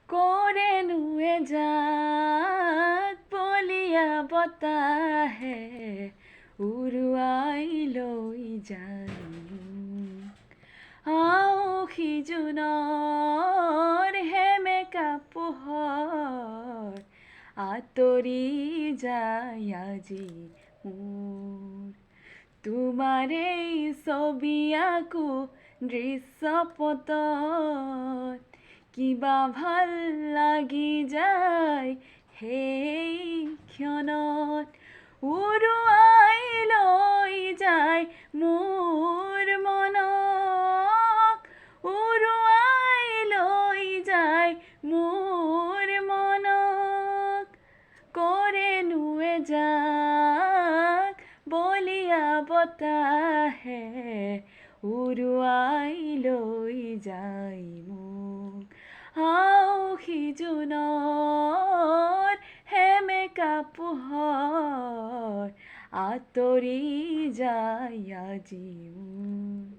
কৰেনো এজাক বলিয়া বতাহে উৰুৱাই লৈ যায় আউসী জোনৰ সেমেকা পোহৰ আঁতৰি যায় আজি মোৰ তোমাৰেই ছবি আকো দৃশ্যপটত কিবা ভাল লাগি যায় সেই ক্ষণত উৰুৱাই লৈ যায় মোৰ মনক উৰুৱাই লৈ যায় মোৰ মনক কৰেনো এজাক বলিয়া বতাহে উৰুৱাই লৈ যায় মোক আউসী জোনৰ সেমেকা পোহৰ আঁতৰি যায় আজি মোৰ